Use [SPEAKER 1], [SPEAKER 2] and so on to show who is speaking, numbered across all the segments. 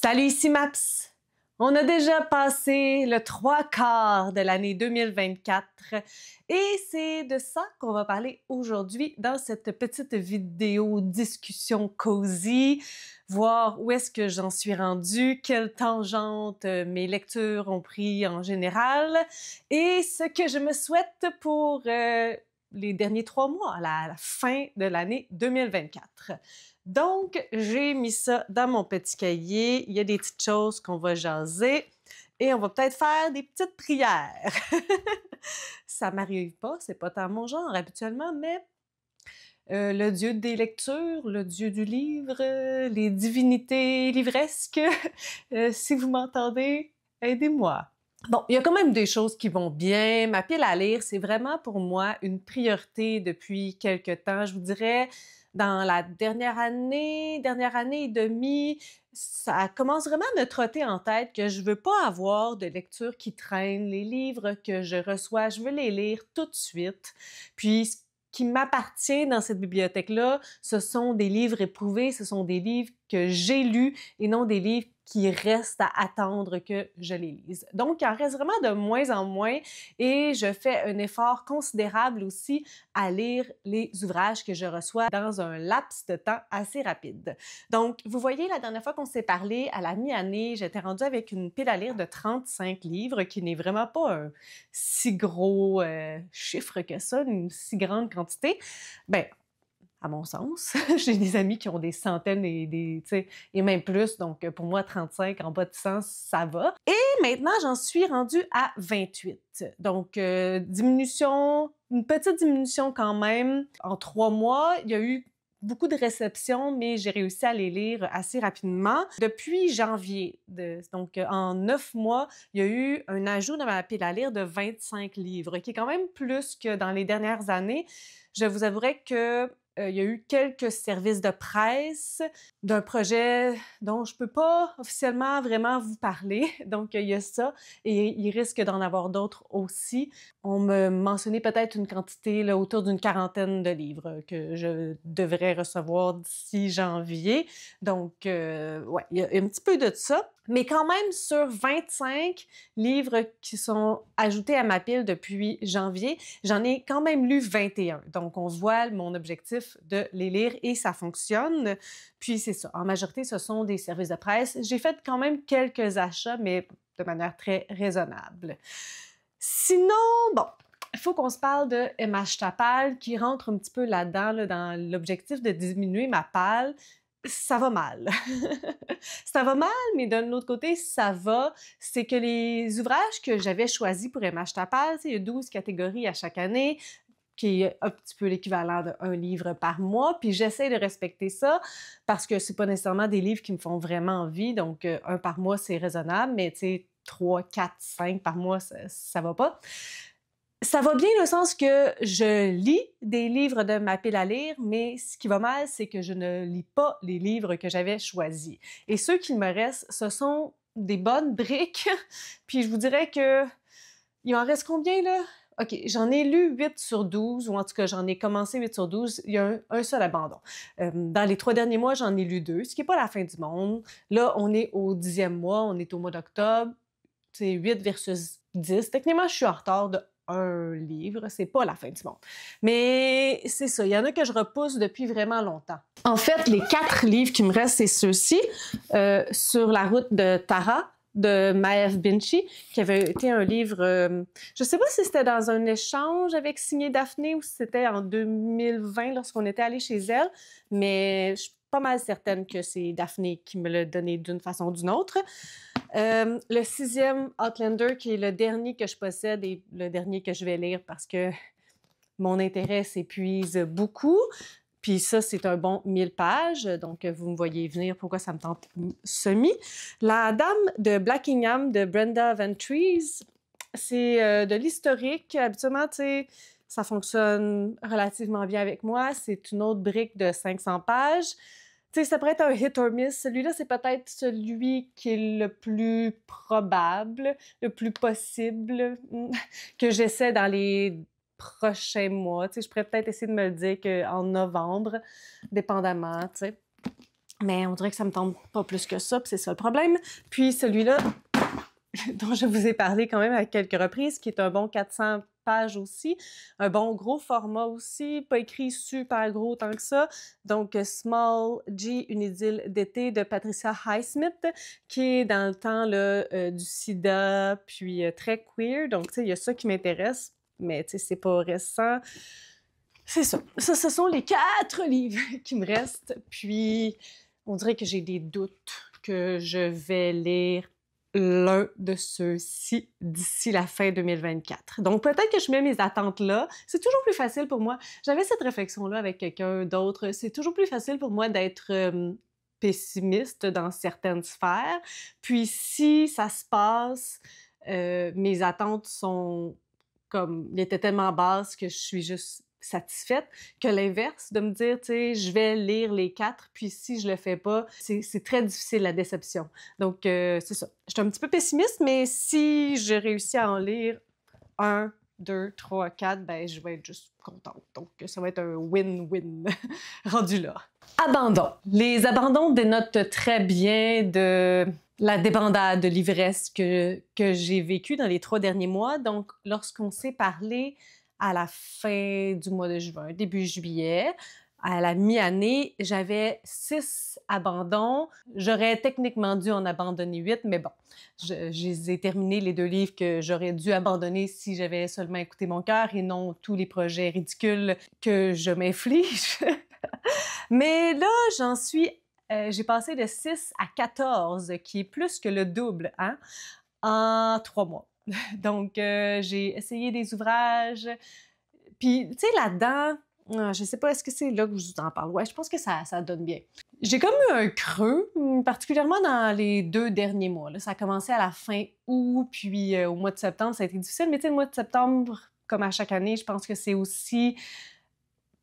[SPEAKER 1] Salut, ici Maps! On a déjà passé le 3/4 de l'année 2024 et c'est de ça qu'on va parler aujourd'hui dans cette petite vidéo discussion cosy, voir où est-ce que j'en suis rendue, quelle tangente mes lectures ont pris en général et ce que je me souhaite pour les derniers 3 mois, à la fin de l'année 2024. Donc, j'ai mis ça dans mon petit cahier. Il y a des petites choses qu'on va jaser et on va peut-être faire des petites prières. Ça m'arrive pas, c'est pas tant mon genre habituellement, mais le dieu des lectures, le dieu du livre, les divinités livresques, si vous m'entendez, aidez-moi. Bon, il y a quand même des choses qui vont bien. Ma pile à lire, c'est vraiment pour moi une priorité depuis quelque temps. Je vous dirais, dans la dernière année et demie, ça commence vraiment à me trotter en tête que je veux pas avoir de lecture qui traîne. Les livres que je reçois, je veux les lire tout de suite. Puis, ce qui m'appartient dans cette bibliothèque-là, ce sont des livres éprouvés, ce sont des livres que j'ai lus et non des livres qui restent à attendre que je les lise. Donc, il en reste vraiment de moins en moins et je fais un effort considérable aussi à lire les ouvrages que je reçois dans un laps de temps assez rapide. Donc, vous voyez, la dernière fois qu'on s'est parlé, à la mi-année, j'étais rendue avec une pile à lire de 35 livres, qui n'est vraiment pas un si gros chiffre que ça, une si grande quantité. Ben, à mon sens. J'ai des amis qui ont des centaines et même plus. Donc, pour moi, 35 en bas de 100, ça va. Et maintenant, j'en suis rendue à 28. Donc, une petite diminution quand même. En 3 mois, il y a eu beaucoup de réceptions, mais j'ai réussi à les lire assez rapidement. Depuis janvier, donc en 9 mois, il y a eu un ajout dans ma pile à lire de 25 livres, qui est quand même plus que dans les dernières années. Je vous avouerai que il y a eu quelques services de presse d'un projet dont je peux pas officiellement vraiment vous parler. Donc, il y a ça et il risque d'en avoir d'autres aussi. On me mentionnait peut-être une quantité là, autour d'une 40aine de livres que je devrais recevoir d'ici janvier. Donc, ouais, il y a un petit peu de ça. Mais quand même, sur 25 livres qui sont ajoutés à ma pile depuis janvier, j'en ai quand même lu 21. Donc, on voit mon objectif de les lire et ça fonctionne. Puis, c'est ça. En majorité, ce sont des services de presse. J'ai fait quand même quelques achats, mais de manière très raisonnable. Sinon, bon, il faut qu'on se parle de M.H. Tappal qui rentre un petit peu là-dedans, là, dans l'objectif de diminuer ma palle. Ça va mal. Ça va mal, mais d'un autre côté, ça va. C'est que les ouvrages que j'avais choisis pour M.H. Tappal, il y a 12 catégories à chaque année, qui est un petit peu l'équivalent d'un livre par mois. Puis j'essaie de respecter ça parce que c'est pas nécessairement des livres qui me font vraiment envie. Donc, un par mois, c'est raisonnable, mais tu sais, 3, 4, 5 par mois, ça va pas. Ça va bien dans le sens que je lis des livres de ma pile à lire, mais ce qui va mal, c'est que je ne lis pas les livres que j'avais choisis. Et ceux qui me restent, ce sont des bonnes briques. Puis je vous dirais que il en reste combien, là? OK, j'en ai lu 8 sur 12, ou en tout cas, j'en ai commencé 8 sur 12. Il y a un seul abandon. Dans les 3 derniers mois, j'en ai lu 2, ce qui n'est pas la fin du monde. Là, on est au 10e mois, on est au mois d'octobre. C'est 8 versus 10. Techniquement, je suis en retard de un livre, c'est pas la fin du monde. Mais c'est ça, il y en a que je repousse depuis vraiment longtemps. En fait, les 4 livres qui me restent, c'est ceux-ci. Sur la route de Tara, de Maeve Binchy, qui avait été un livre... je sais pas si c'était dans un échange avec Signé Daphné ou si c'était en 2020 lorsqu'on était allé chez elle, mais je suis pas mal certaine que c'est Daphné qui me l'a donné d'une façon ou d'une autre. Le 6e Outlander, qui est le dernier que je possède et le dernier que je vais lire parce que mon intérêt s'épuise beaucoup. Puis ça, c'est un bon 1000 pages, donc vous me voyez venir pourquoi ça me tente semi. La Dame de Blackingham de Brenda Ventries, c'est de l'historique. Habituellement, tu sais, ça fonctionne relativement bien avec moi. C'est une autre brique de 500 pages. Tu sais, ça pourrait être un hit or miss. Celui-là, c'est peut-être celui qui est le plus probable, le plus possible, que j'essaie dans les prochains mois. Tu sais, je pourrais peut-être essayer de me le dire qu'en novembre, dépendamment, tu sais. Mais on dirait que ça me tente pas plus que ça, puis c'est ça le problème. Puis celui-là, dont je vous ai parlé quand même à quelques reprises, qui est un bon 400 pages aussi, un bon gros format aussi, pas écrit super gros tant que ça. Donc, Small G, une idylle d'été de Patricia Highsmith, qui est dans le temps là, du sida, puis très queer. Donc, tu sais, il y a ça qui m'intéresse, mais tu sais, c'est pas récent. C'est ça. Ça, ce sont les 4 livres qui me restent. Puis, on dirait que j'ai des doutes que je vais lire l'un de ceux-ci d'ici la fin 2024. Donc, peut-être que je mets mes attentes là. C'est toujours plus facile pour moi. J'avais cette réflexion-là avec quelqu'un d'autre. C'est toujours plus facile pour moi d'être pessimiste dans certaines sphères. Puis, si ça se passe, mes attentes sont comme... Ils étaient tellement basses que je suis juste satisfaite, que l'inverse, de me dire, tu sais, je vais lire les 4, puis si je le fais pas, c'est très difficile, la déception. Donc, c'est ça. Je suis un petit peu pessimiste, mais si je réussis à en lire un, 2, 3, 4, ben je vais être juste contente. Donc, ça va être un win-win rendu là. Abandon. Les abandons dénotent très bien de la débandade, de l'ivresse que j'ai vécue dans les 3 derniers mois. Donc, lorsqu'on s'est parlé à la fin du mois de juin, début juillet, à la mi-année, j'avais 6 abandons. J'aurais techniquement dû en abandonner 8, mais bon, je les ai terminés, les 2 livres que j'aurais dû abandonner si j'avais seulement écouté mon cœur et non tous les projets ridicules que je m'inflige. Mais là, j'ai passé de 6 à 14, qui est plus que le double, hein, en 3 mois. Donc, j'ai essayé des ouvrages. Puis, tu sais, là-dedans, je sais pas, est-ce que c'est là que je vous en parle? Ouais, je pense que ça donne bien. J'ai comme eu un creux, particulièrement dans les 2 derniers mois. Là. Ça a commencé à la fin août, puis au mois de septembre, ça a été difficile. Mais tu sais, le mois de septembre, comme à chaque année, je pense que c'est aussi...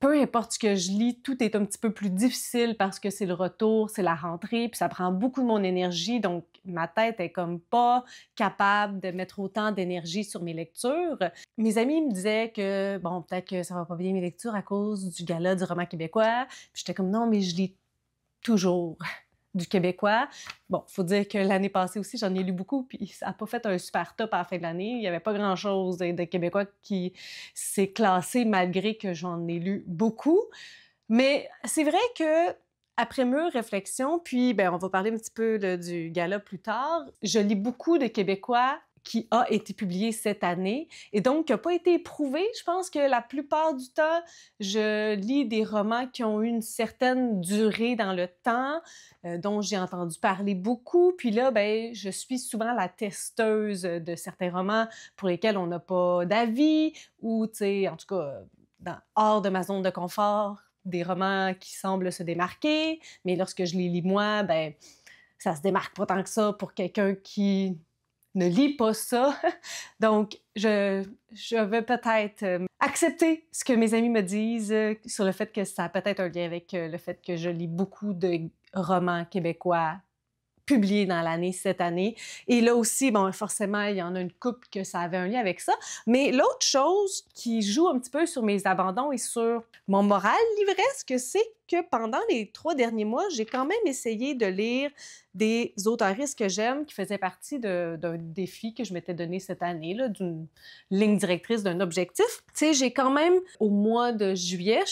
[SPEAKER 1] Peu importe ce que je lis, tout est un petit peu plus difficile parce que c'est le retour, c'est la rentrée, puis ça prend beaucoup de mon énergie, donc ma tête est comme pas capable de mettre autant d'énergie sur mes lectures. Mes amis me disaient que, bon, peut-être que ça va pas bien mes lectures à cause du gala du roman québécois, puis j'étais comme non, mais je lis toujours du québécois. Bon, faut dire que l'année passée aussi, j'en ai lu beaucoup, puis ça n'a pas fait un super top à la fin de l'année. Il n'y avait pas grand-chose de québécois qui s'est classé malgré que j'en ai lu beaucoup. Mais c'est vrai que après mûre réflexion, puis ben, on va parler un petit peu là, du gala plus tard, je lis beaucoup de québécois qui a été publié cette année et donc qui n'a pas été éprouvé. Je pense que la plupart du temps, je lis des romans qui ont eu une certaine durée dans le temps, dont j'ai entendu parler beaucoup. Puis là, ben, je suis souvent la testeuse de certains romans pour lesquels on n'a pas d'avis ou, tu sais, en tout cas, hors de ma zone de confort, des romans qui semblent se démarquer. Mais lorsque je les lis moi, ben, ça se démarque pas tant que ça pour quelqu'un qui ne lis pas ça. Donc, je vais peut-être accepter ce que mes amis me disent sur le fait que ça a peut-être un lien avec le fait que je lis beaucoup de romans québécois publiés dans l'année cette année. Et là aussi, bon, forcément, il y en a une couple que ça avait un lien avec ça. Mais l'autre chose qui joue un petit peu sur mes abandons et sur mon moral livresque, c'est que pendant les 3 derniers mois, j'ai quand même essayé de lire des auteuristes que j'aime, qui faisaient partie d'un défi que je m'étais donné cette année, là, d'une ligne directrice, d'un objectif. Tu sais, j'ai quand même, au mois de juillet,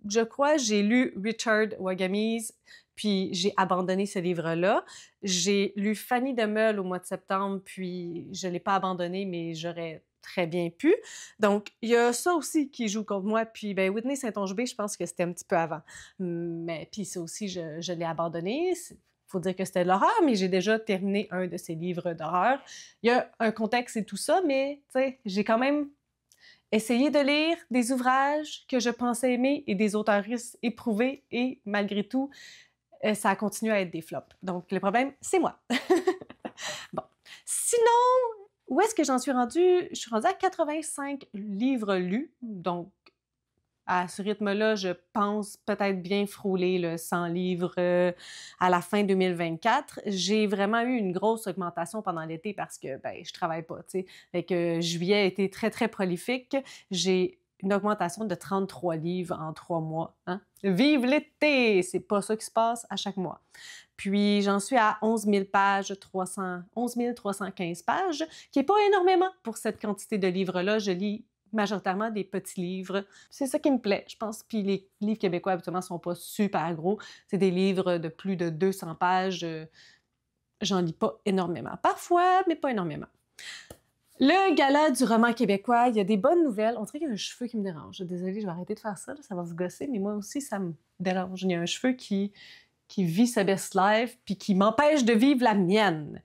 [SPEAKER 1] je crois, j'ai lu Richard Wagamise, puis j'ai abandonné ce livre-là. J'ai lu Fanny de Meule au mois de septembre, puis je ne l'ai pas abandonné, mais j'aurais très bien pu. Donc, il y a ça aussi qui joue contre moi. Puis, ben, Whitney Saint-Onge-B, je pense que c'était un petit peu avant. Mais puis ça aussi, je l'ai abandonné. Il faut dire que c'était de l'horreur, mais j'ai déjà terminé un de ses livres d'horreur. Il y a un contexte et tout ça, mais, tu sais, j'ai quand même essayé de lire des ouvrages que je pensais aimer et des auteuristes éprouvés et, malgré tout, ça a continué à être des flops. Donc, le problème, c'est moi. Bon. Sinon, où est-ce que j'en suis rendue? Je suis rendue à 85 livres lus. Donc, à ce rythme-là, je pense peut-être bien frôler le 100 livres à la fin 2024. J'ai vraiment eu une grosse augmentation pendant l'été parce que ben, je travaille pas, tu sais. Fait que juillet a été très, très prolifique. J'ai une augmentation de 33 livres en 3 mois. Hein? Vive l'été! C'est pas ça qui se passe à chaque mois. Puis j'en suis à 11 000 pages, 11 315 pages, qui n'est pas énormément pour cette quantité de livres-là. Je lis majoritairement des petits livres. C'est ça qui me plaît, je pense. Puis les livres québécois, habituellement, sont pas super gros. C'est des livres de plus de 200 pages. J'en lis pas énormément. Parfois, mais pas énormément. Le gala du roman québécois, il y a des bonnes nouvelles. On dirait qu'il y a un cheveu qui me dérange. Désolée, je vais arrêter de faire ça, là, ça va vous gosser, mais moi aussi, ça me dérange. Il y a un cheveu qui vit sa best life puis qui m'empêche de vivre la mienne.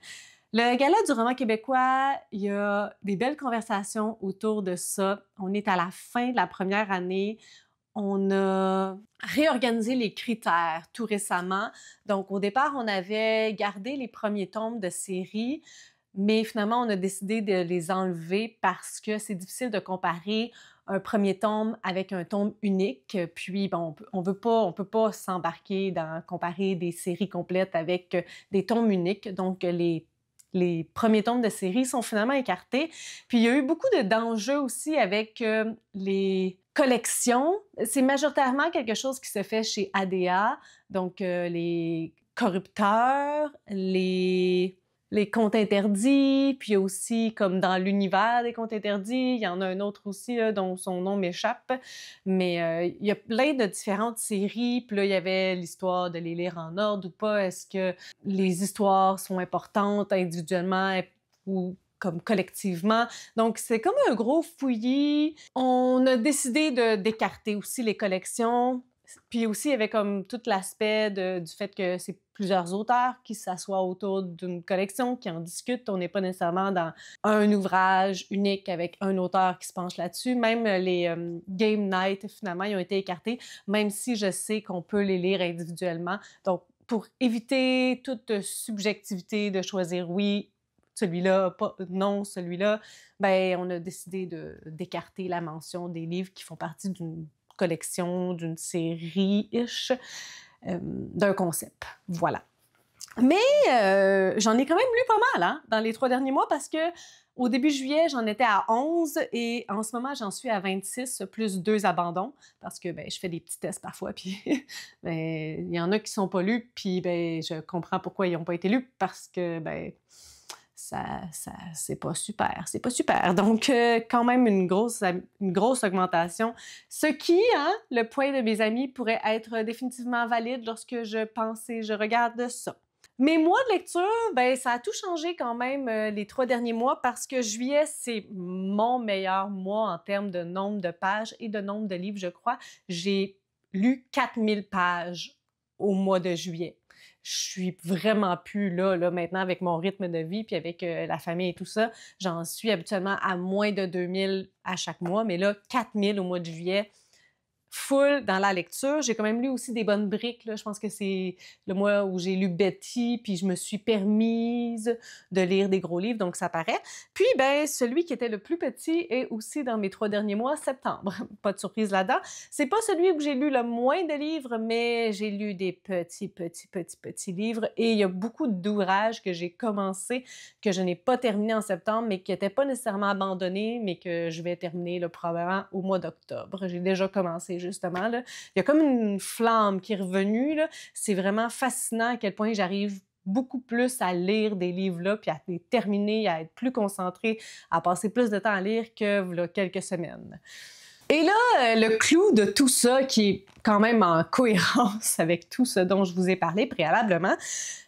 [SPEAKER 1] Le gala du roman québécois, il y a des belles conversations autour de ça. On est à la fin de la première année. On a réorganisé les critères tout récemment. Donc, au départ, on avait gardé les premiers tomes de série, mais finalement, on a décidé de les enlever parce que c'est difficile de comparer un premier tome avec un tome unique. Puis, bon, on peut pas s'embarquer dans comparer des séries complètes avec des tomes uniques. Donc, les premiers tomes de série sont finalement écartés. Puis, il y a eu beaucoup d'enjeux aussi avec les collections. C'est majoritairement quelque chose qui se fait chez ADA, donc les corrupteurs, les contes interdits, puis aussi, comme dans l'univers des contes interdits, il y en a un autre aussi là, dont son nom m'échappe, mais il y a plein de différentes séries, puis là, il y avait l'histoire de les lire en ordre ou pas, est-ce que les histoires sont importantes individuellement ou comme collectivement. Donc, c'est comme un gros fouillis. On a décidé d'écarter aussi les collections. Puis aussi, il y avait comme tout l'aspect du fait que c'est plusieurs auteurs qui s'assoient autour d'une collection, qui en discutent. On n'est pas nécessairement dans un ouvrage unique avec un auteur qui se penche là-dessus. Même les Game Night, finalement, ils ont été écartés, même si je sais qu'on peut les lire individuellement. Donc, pour éviter toute subjectivité de choisir oui, celui-là, pas non, celui-là, ben on a décidé d'écarter la mention des livres qui font partie d'une collection, d'une série-ish, d'un concept. Voilà. Mais j'en ai quand même lu pas mal hein, dans les 3 derniers mois parce que au début juillet, j'en étais à 11 et en ce moment, j'en suis à 26 plus 2 abandons parce que ben, je fais des petits tests parfois puis ben, il y en a qui sont pas lus puis ben, je comprends pourquoi ils n'ont pas été lus parce que ben, c'est pas super, c'est pas super. Donc, quand même une grosse augmentation. Ce qui, hein, le point de mes amis pourrait être définitivement valide lorsque je pense et je regarde ça. Mes mois de lecture, ben ça a tout changé quand même les 3 derniers mois parce que juillet, c'est mon meilleur mois en termes de nombre de pages et de nombre de livres, je crois. J'ai lu 4000 pages au mois de juillet. Je suis vraiment plus là maintenant avec mon rythme de vie puis avec la famille et tout ça. J'en suis habituellement à moins de 2000 à chaque mois, mais là, 4000 au mois de juillet, full dans la lecture. J'ai quand même lu aussi des bonnes briques. Là. Je pense que c'est le mois où j'ai lu Betty, puis je me suis permise de lire des gros livres, donc ça paraît. Puis, ben, celui qui était le plus petit est aussi dans mes 3 derniers mois, septembre. Pas de surprise là-dedans. C'est pas celui où j'ai lu le moins de livres, mais j'ai lu des petits livres. Et il y a beaucoup d'ouvrages que j'ai commencé, que je n'ai pas terminé en septembre, mais qui n'étaient pas nécessairement abandonnés, mais que je vais terminer là, probablement au mois d'octobre. J'ai déjà commencé justement. Là. Il y a comme une flamme qui est revenue. Là. C'est vraiment fascinant à quel point j'arrive beaucoup plus à lire des livres-là, puis à les terminer, à être plus concentrée, à passer plus de temps à lire que là, quelques semaines. Et là, le clou de tout ça, qui est quand même en cohérence avec tout ce dont je vous ai parlé préalablement,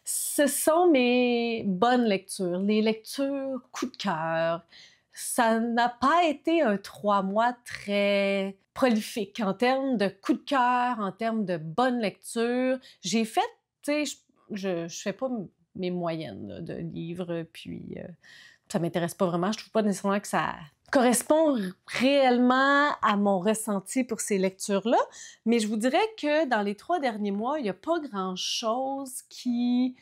[SPEAKER 1] ce sont mes bonnes lectures, les lectures coup de cœur. Ça n'a pas été un 3 mois très prolifique en termes de coup de cœur, en termes de bonne lecture. J'ai fait, tu sais, je fais pas mes moyennes là, de livres, puis ça m'intéresse pas vraiment. Je trouve pas nécessairement que ça correspond réellement à mon ressenti pour ces lectures-là, mais je vous dirais que dans les 3 derniers mois, il n'y a pas grand-chose qui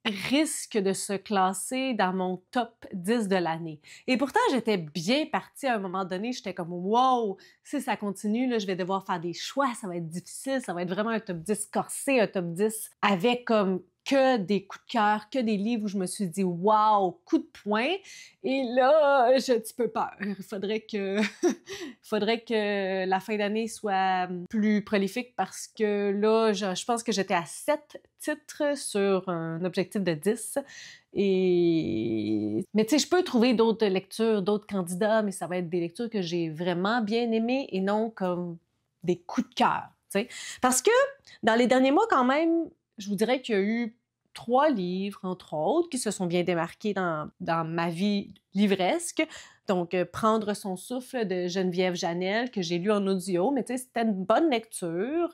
[SPEAKER 1] risque de se classer dans mon top 10 de l'année. Et pourtant, j'étais bien partie à un moment donné. J'étais comme « wow! Si ça continue, là, je vais devoir faire des choix, ça va être difficile, ça va être vraiment un top 10 corsé, un top 10 avec comme que des coups de cœur, que des livres où je me suis dit waouh, coup de poing. Et là, j'ai un petit peu peur. Il faudrait que la fin d'année soit plus prolifique parce que là, je pense que j'étais à 7 titres sur un objectif de 10. Mais tu sais, je peux trouver d'autres lectures, d'autres candidats, mais ça va être des lectures que j'ai vraiment bien aimées et non comme des coups de cœur, tu sais. Parce que dans les derniers mois, quand même, je vous dirais qu'il y a eu 3 livres, entre autres, qui se sont bien démarqués dans ma vie livresque. Donc, Prendre son souffle de Geneviève Janel, que j'ai lu en audio, mais tu sais, c'était une bonne lecture.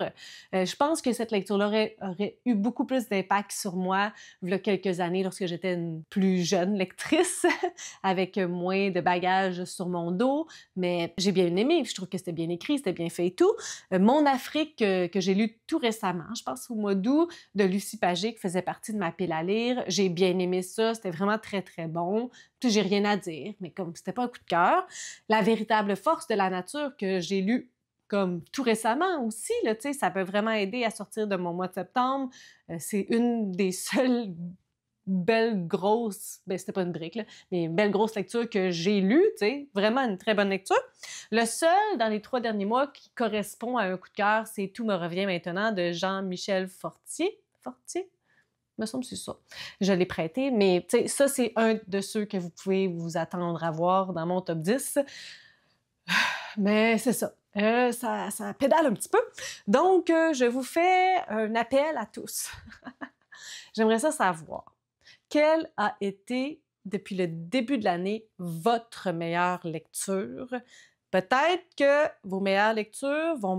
[SPEAKER 1] Je pense que cette lecture-là aurait eu beaucoup plus d'impact sur moi il y a quelques années, lorsque j'étais une plus jeune lectrice, avec moins de bagages sur mon dos. Mais j'ai bien aimé, je trouve que c'était bien écrit, c'était bien fait et tout. Mon Afrique, que j'ai lu tout récemment, je pense au mois d'août, de Lucie Pagé, qui faisait partie de ma pile à lire. J'ai bien aimé ça, c'était vraiment très, très bon. Puis j'ai rien à dire, mais comme c'était pas un coup de cœur. La véritable force de la nature, que j'ai lu comme tout récemment aussi, là, tu sais, ça peut vraiment aider à sortir de mon mois de septembre. C'est une des seules belles grosses, ben c'était pas une brique, là, mais une belle grosse lecture que j'ai lue, tu sais, vraiment une très bonne lecture. Le seul dans les 3 derniers mois qui correspond à un coup de cœur, c'est Tout me revient maintenant de Jean-Michel Fortier. Fortier? Il me semble que c'est ça. Je l'ai prêté, mais tu sais, ça, c'est un de ceux que vous pouvez vous attendre à voir dans mon top 10. Mais c'est ça. Ça pédale un petit peu. Donc, je vous fais un appel à tous. J'aimerais ça savoir. Quelle a été, depuis le début de l'année, votre meilleure lecture? Peut-être que vos meilleures lectures vont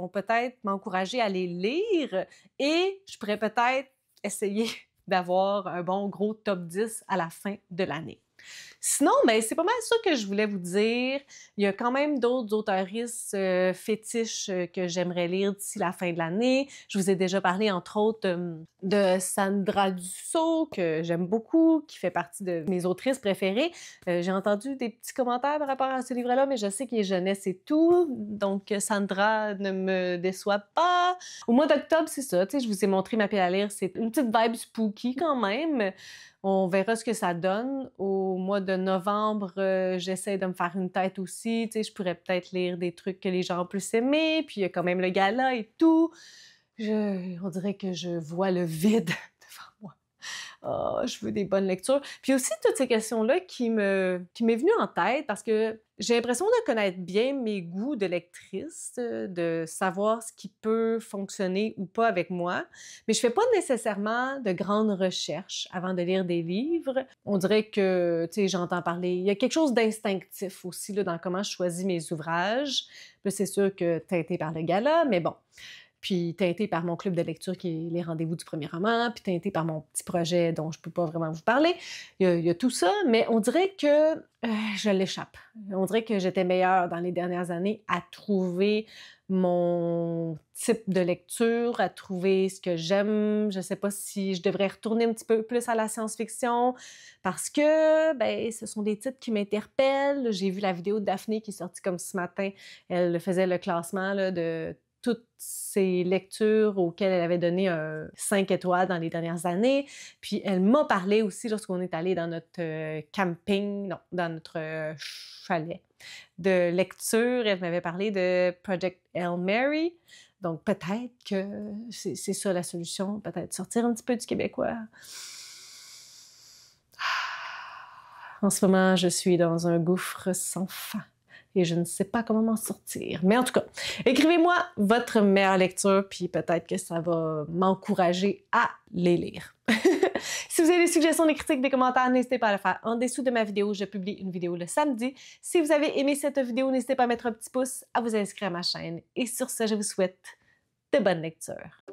[SPEAKER 1] peut-être m'encourager à les lire et je pourrais peut-être essayer d'avoir un bon gros top 10 à la fin de l'année. Sinon, ben, c'est pas mal ça que je voulais vous dire. Il y a quand même d'autres auteuristes fétiches que j'aimerais lire d'ici la fin de l'année. Je vous ai déjà parlé, entre autres, de Sandra Dussault, que j'aime beaucoup, qui fait partie de mes autrices préférées. J'ai entendu des petits commentaires par rapport à ce livre-là, mais je sais qu'il est jeunesse et tout, donc Sandra ne me déçoit pas. Au mois d'octobre, c'est ça, tu sais, je vous ai montré ma pile à lire, c'est une petite vibe spooky quand même. On verra ce que ça donne. Au mois de novembre, j'essaie de me faire une tête aussi. Tu sais, je pourrais peut-être lire des trucs que les gens ont plus aimés. Puis il y a quand même le gala et tout. On dirait que je vois le vide devant moi. Ah, je veux des bonnes lectures. Puis aussi, toutes ces questions-là qui m'est venue en tête parce que j'ai l'impression de connaître bien mes goûts de lectrice, de savoir ce qui peut fonctionner ou pas avec moi. Mais je fais pas nécessairement de grandes recherches avant de lire des livres. On dirait que, tu sais, j'entends parler. Il y a quelque chose d'instinctif aussi là, dans comment je choisis mes ouvrages. Là, c'est sûr que teinté par le gala, mais bon. Puis teinté par mon club de lecture qui est les rendez-vous du premier roman, puis teinté par mon petit projet dont je peux pas vraiment vous parler. Il y a tout ça, mais on dirait que je l'échappe. On dirait que j'étais meilleure dans les dernières années à trouver mon type de lecture, à trouver ce que j'aime. Je sais pas si je devrais retourner un petit peu plus à la science-fiction parce que ben, ce sont des titres qui m'interpellent. J'ai vu la vidéo de Daphné qui est sortie comme ce matin. Elle faisait le classement là, de toutes ses lectures auxquelles elle avait donné un 5 étoiles dans les dernières années. Puis elle m'a parlé aussi lorsqu'on est allé dans notre camping, non, dans notre chalet de lecture. Elle m'avait parlé de Project Hail Mary. Donc peut-être que c'est ça la solution, peut-être sortir un petit peu du québécois. En ce moment, je suis dans un gouffre sans fin. Et je ne sais pas comment m'en sortir. Mais en tout cas, écrivez-moi votre meilleure lecture, puis peut-être que ça va m'encourager à les lire. Si vous avez des suggestions, des critiques, des commentaires, n'hésitez pas à le faire en dessous de ma vidéo. Je publie une vidéo le samedi. Si vous avez aimé cette vidéo, n'hésitez pas à mettre un petit pouce, à vous inscrire à ma chaîne. Et sur ce, je vous souhaite de bonnes lectures.